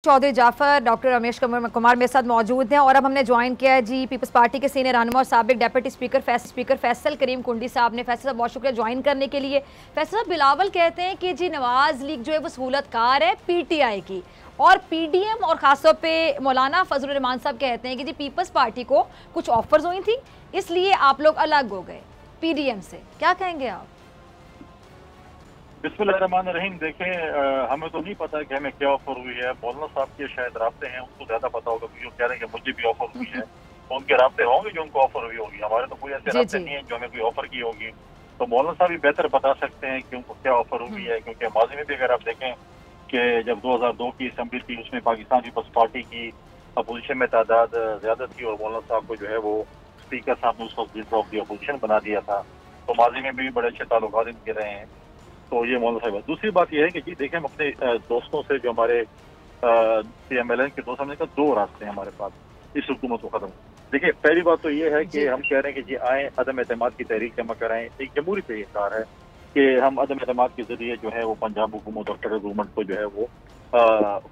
Chaudhary Jafar, doctor Ramesh Kumar मेरे साथ मौजूद हैं और अब हमने ज्वाइन किया है जी पीपल्स पार्टी के सीनियर रहनुमा और साबिक डिप्टी स्पीकर फैसल करीम कुंडी साहब ने। फैसल साहब बहुत शुक्रिया ज्वाइन करने के लिए। फैसल साहब, बिलावल कहते हैं कि जी नवाज लीग जो है वो सहूलतकार है पीटीआई की, और पीडीएम और खासतौर पे मौलाना फजलुर रहमान साहब कहते हैं कि जी पीपल्स पार्टी को कुछ ऑफर्स हुई थी इसलिए आप लोग अलग हो गए पीडीएम से। क्या कहेंगे आप? बिस्मिल्लाहिर्रहमानिर्रहीम। देखें, हमें तो नहीं पता कि हमें क्या ऑफर हुई है। मौलाना साहब के शायद राब्ते हैं, उनको ज्यादा पता होगा, जो कह रहे हैं कि मुझे भी ऑफर हुई है। तो उनके राब्ते होंगे जो उनको ऑफर हुई होगी। हमारे तो कोई ऐसे राब्ते नहीं है जो हमें कोई ऑफर की होगी। तो मौलाना साहब भी बेहतर बता सकते हैं कि उनको क्या ऑफर हुई है, क्योंकि माजी में भी अगर आप देखें कि जब 2002 की असम्बली थी उसमें पाकिस्तान पीपल्स पार्टी की अपोजिशन में तादाद ज्यादा थी और मौलाना साहब को जो है वो स्पीकर साहब ने उसको लीडर ऑफ दी अपोजिशन बना दिया था। तो माजी में भी बड़े अच्छे ताल्लुकात इनके रहे हैं। तो ये मौलाना साहब। दूसरी बात यह है कि जी देखें, हम अपने दोस्तों से जो हमारे CMLN के दोस्त, हमने कहा दो रास्ते हैं हमारे पास इस हुकूमत को खत्म। देखिए, पहली बात तो ये है कि हम कह रहे हैं कि जी आए अदम एतमाद की तहरीक जमा कराएं। एक जमहूरी तरीक़ाकार है कि हम अदम एतमाद के जरिए जो है वो पंजाब हुकूमत और फेडरल गवर्नमेंट को जो है वो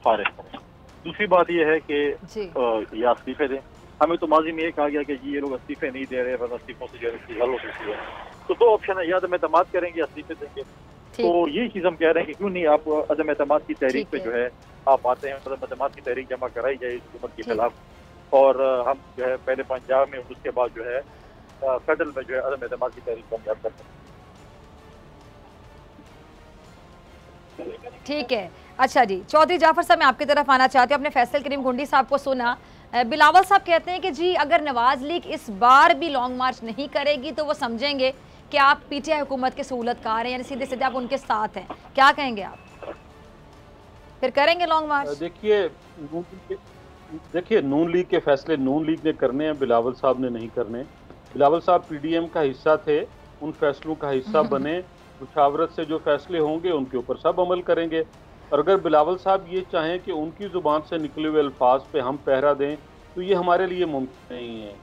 फारिग करें। दूसरी बात यह है कि ये इस्तीफे दें। हमें तो माजी में ये कहा गया कि जी ये लोग इस्तीफे नहीं दे रहे, वरना इस्तीफों से जो है हल हो सकती है। तो दो ऑप्शन है, या अदम एतमाद करेंगे या इस्तीफे देंगे। तो यही चीज हम कह रहे हैं कि क्यों नहीं आप अदम एतमाद की तहरीक पे जो है आप आते हैं, अदम एतमाद की तहरीक जमा कराई जाए हुकूमत के खिलाफ, और हम जो है पहले पंजाब में उसके बाद जो है फेडरल में जो है अदम एतमाद की तहरीक कामयाब करते हैं। ठीक है, अच्छा जी चौधरी जाफर साहब, मैं आपकी तरफ आना चाहती हूँ। आपने फैसल करीम कुंडी साहब को सुना। बिलावल साहब कहते हैं कि जी अगर नवाज लीग इस बार भी लॉन्ग मार्च नहीं करेगी तो वो समझेंगे कि आप पीटीआई हुकूमत के सहूलतकार हैं, यानी सीधे सीधे आप उनके साथ हैं। क्या कहेंगे आप? फिर करेंगे लॉन्ग मार्च? देखिए नून लीग के फैसले नून लीग ने करने हैं, बिलावल साहब ने नहीं करने। बिलावल साहब पीडीएम का हिस्सा थे, उन फैसलों का हिस्सा बने। मुशावरत से जो फैसले होंगे उनके ऊपर सब अमल करेंगे। और अगर बिलावल साहब ये चाहें कि उनकी जुबान से निकले हुए अल्फाज पे हम पहरा दें तो ये हमारे लिए मुमकिन नहीं है।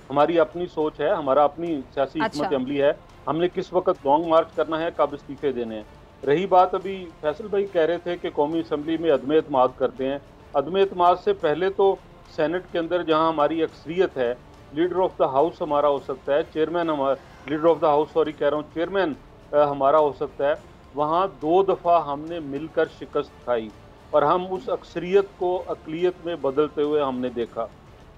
हमारी अपनी सोच है, हमारा अपनी सियासी हिकमत अमली है, हमने किस वक्त लॉन्ग मार्च करना है, कब इस्तीफे देने हैं। रही बात, अभी फैसल भाई कह रहे थे कि कौमी असम्बली में अदम एतमाद करते हैं। अदम एतमाद से पहले तो सेनेट के अंदर जहां हमारी अक्सरियत है, लीडर ऑफ द हाउस हमारा हो सकता है, चेयरमैन हमारा, leader of the house sorry कह रहा हूँ, चेयरमैन हमारा हो सकता है। वहाँ 2 दफ़ा हमने मिलकर शिकस्त खाई और हम उस अक्सरियत को अकलियत में बदलते हुए हमने देखा।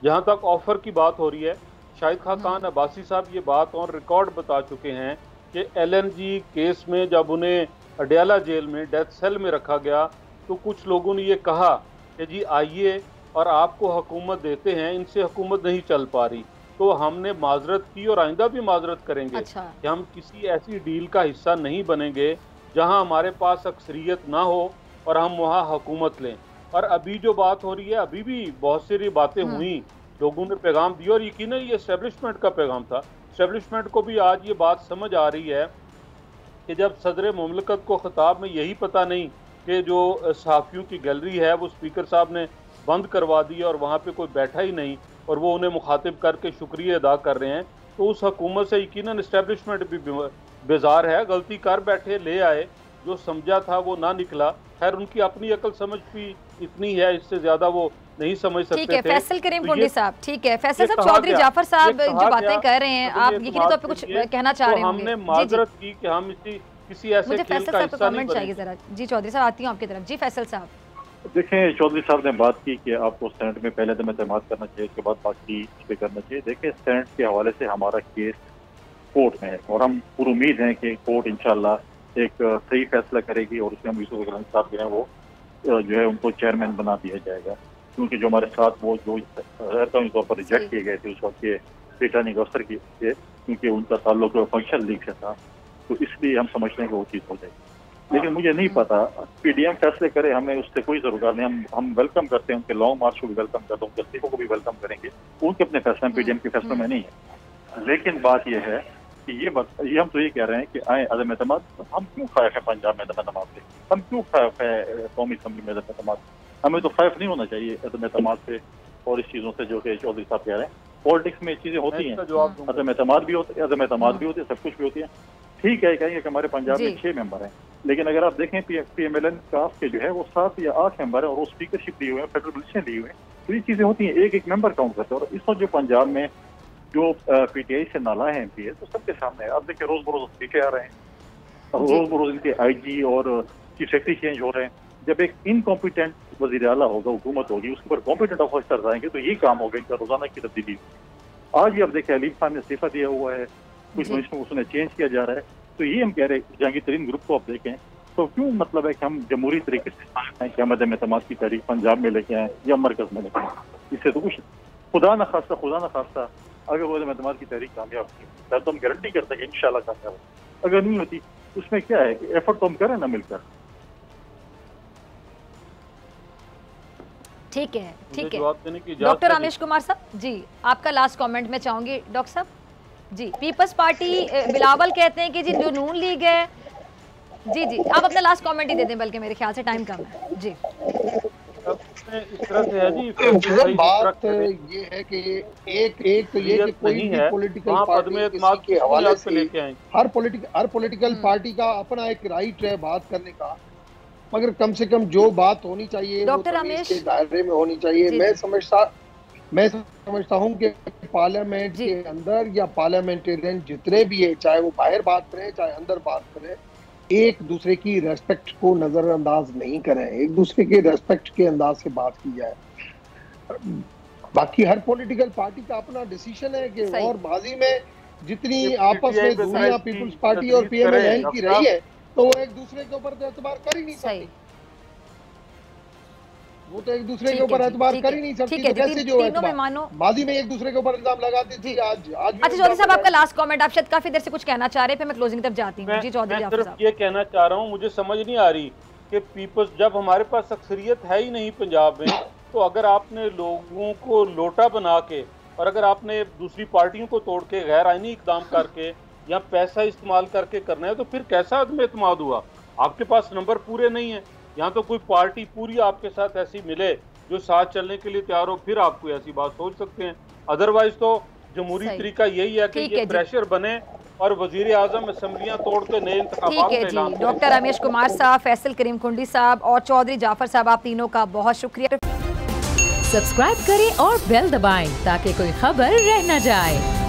जहाँ तक ऑफर की बात हो रही है, शाहिद खान अब्बासी साहब ये बात और रिकॉर्ड बता चुके हैं कि LNG केस में जब उन्हें अडयाला जेल में डेथ सेल में रखा गया तो कुछ लोगों ने ये कहा कि जी आइए और आपको हुकूमत देते हैं, इनसे हुकूमत नहीं चल पा रही। तो हमने माजरत की और आइंदा भी माजरत करेंगे कि हम किसी ऐसी डील का हिस्सा नहीं बनेंगे जहां हमारे पास अक्सरियत ना हो और हम वहां हुकूमत लें। और अभी जो बात हो रही है, अभी भी बहुत सारी बातें हुई, लोगों ने पैगाम दिया और यकीनन ये एस्टेब्लिशमेंट का पैगाम था। एस्टेब्लिशमेंट को भी आज ये बात समझ आ रही है कि जब सदर मुमलकत को खिताब में यही पता नहीं कि जो सहाफ़ियों की गैलरी है वो स्पीकर साहब ने बंद करवा दी और वहाँ पे कोई बैठा ही नहीं और वो उन्हें मुखातिब करके शुक्रिया अदा कर रहे हैं, तो उस हुकूमत से यकीनन एस्टेब्लिशमेंट भी बेजार है। गलती कर बैठे, ले आए, जो समझा था वो ना निकला। खैर उनकी अपनी अकल समझ भी इतनी है, इससे ज्यादा वो नहीं समझ सकते। ठीक है फैसल करीम कुंडी साहब, ठीक है फैसल साहब, चौधरी जाफर साहब जो बातें कर रहे हैं, आप यकीनी तौर पे कुछ कहना चाह रहे होंगे। हमने माजरत की कि हम किसी ऐसे खेल का हिस्सा नहीं चाहिए जरा। जी चौधरी साहब, आती हूँ आपकी तरफ। जी फैसल साहब। देखें, चौधरी साहब ने बात की कि आपको सेनेट में पहले अदम एतमाद करना चाहिए, उसके बाद बाकी इस पे करना चाहिए। देखिए, सेनेट के हवाले से हमारा केस कोर्ट में है और हम पूरी उम्मीद है कि कोर्ट इंशाल्लाह एक सही फैसला करेगी और उसमें हम यूसुफ गलानी साहब जो है वो जो है उनको चेयरमैन बना दिया जाएगा। क्योंकि जो हमारे साथ वो जो रहता तौर पर रिजेक्ट किए गए थे उस वक्त के रिटर्निंग अफसर की, क्योंकि उनका ताल्लुक फंक्शन लीग से था, तो इसलिए हम समझते हैं कि वो चीज़ हो जाएगी। लेकिन मुझे नहीं पता पीडीएम फैसले करे, हमें उससे कोई जरूरत नहीं। हम वेलकम करते हैं, उनके लॉन्ग मार्च को भी वेलकम करते हैं, उनके इस्तीफों को भी वेलकम करेंगे। उनके अपने फैसले पीडीएम के फैसलों में नहीं है। लेकिन बात यह है कि ये हम तो ये कह रहे हैं कि आए अदम एतमाद। हम क्यों खौफ है पंजाब में अदम एतमाद से? हम क्यों खौफ है कौमी असम्बली में अदम एतमाद? हमें तो खौफ नहीं होना चाहिए अदम एतमाद से और इस चीज़ों से जो कि चौधरी साहब कह रहे हैं। पॉलिटिक्स में चीज़ें होती हैं, अदम एतमाद भी होते, सब कुछ भी होती है। ठीक है, कहेंगे कि हमारे पंजाब में 6 मेंबर हैं, लेकिन अगर आप देखें PMLN काफ के जो है वो 7 या 8 मेंबर है और वो स्पीकरशिप लिए हुए हैं, फेडरल पोजीशन लिए हुए हैं, तो ये चीजें होती हैं, एक एक मेंबर काउंट करते हैं। और इस वक्त जो पंजाब में जो PTI से नाला है MP है, तो सबके सामने आप देखिए रोज बरोज स्पीकर आ रहे हैं, रोज बरोज इनके IG और चीफ सेक्रेटरी चेंज हो रहे हैं। जब एक इनकॉम्पिटेंट वजीर आला होगा, हुकूमत होगी, उसके ऊपर कॉम्पिटेंट ऑफिसर आएंगे तो यही काम होगा इनका रोजाना की तब्दीली। आज भी आप देखिए अलीम खान ने इस्तीफा दिया हुआ है, कुछ मिनिस्टर उसने चेंज किया जा रहा है। तो ये हम कह रहे हैं जहांगीर तरीन ग्रुप को आप देखें तो क्यों मतलब है कि हम जमहूरी तरीके से कि हम अदम-ए-एतमाद की तारीख पंजाब में लेके आए या मरकज में लेके आए, इससे तो कुछ खुदा न खास्ता अगर वो अदम-ए-एतमाद की तारीख कामयाब थी तो हम गारंटी करते हैं कि इंशाल्लाह कामयाब हो। अगर नहीं होती उसमें क्या है कि एफर्ट तो हम करें ना मिलकर। ठीक है डॉक्टर रमेश कुमार साहब जी, आपका लास्ट कमेंट मैं चाहूंगी डॉक्टर साहब जी। पीपल्स पार्टी बिलावल कहते हैं कि जी जो नून लीग है, जी जी आप अपना लास्ट कमेंट ही दे दें, बल्कि मेरे ख्याल से टाइम कम है जी। इस तरह से है जी, बात ये है कि एक तो ये कि कोई भी पॉलिटिकल पार्टी के हवाले से हर पॉलिटिकल पार्टी का अपना एक राइट है बात करने का, मगर कम से कम जो बात होनी चाहिए डॉक्टर रमेश के दायरे में होनी चाहिए। मैं समझता हूं कि पार्लियामेंट के अंदर या पार्लियामेंटेरियन जितने भी है, चाहे वो बाहर बात करें चाहे अंदर बात करें, एक दूसरे की रेस्पेक्ट को नजरअंदाज नहीं करें, एक दूसरे के रेस्पेक्ट के अंदाज से बात की जाए। बाकी हर पॉलिटिकल पार्टी का अपना डिसीजन है कि, और माजी में जितनी आपस में दूरियां पीपल्स पार्टी और PMLN की रही है तो वो एक दूसरे के ऊपर एतबार कर ही नहीं सकती, वो तो एक दूसरे के ऊपर एतबार कर ही नहीं सकती। तो कैसे जो माजी में एक दूसरे के ऊपर इल्जाम लगाती थी, आज अच्छा चौधरी साहब आपका लास्ट कमेंट, आप शायद काफी देर से कुछ कहना चाह रहे हैं, फिर मैं क्लोजिंग तरफ जाती हूं जी। चौधरी मैं सिर्फ ये कहना चाह रहा हूं, मुझे समझ नहीं आ रही कि पीपल्स, जब हमारे पास अक्सरियत है ही नहीं पंजाब में, तो अगर आपने लोगों को लोटा बना के और अगर आपने दूसरी पार्टियों को तोड़ के गैर आईनी इकदाम करके या पैसा इस्तेमाल करके करना है, तो फिर कैसा अदम-ए-एतमाद हुआ? आपके पास नंबर पूरे नहीं है। यहाँ तो कोई पार्टी पूरी आपके साथ ऐसी मिले जो साथ चलने के लिए तैयार हो, फिर आप कोई ऐसी बात सोच सकते हैं। अदरवाइज तो जमहूरी तरीका यही है कि ये प्रेशर बने और वजीर आजम असेंबलियां तोड़ के नए इंतखाबात का ऐलान करें। डॉक्टर रमेश कुमार साहब, फैसल करीम कुंडी साहब और चौधरी जाफर साहब, आप तीनों का बहुत शुक्रिया। सब्सक्राइब करें और बेल दबाएं ताकि कोई खबर रह न जाए।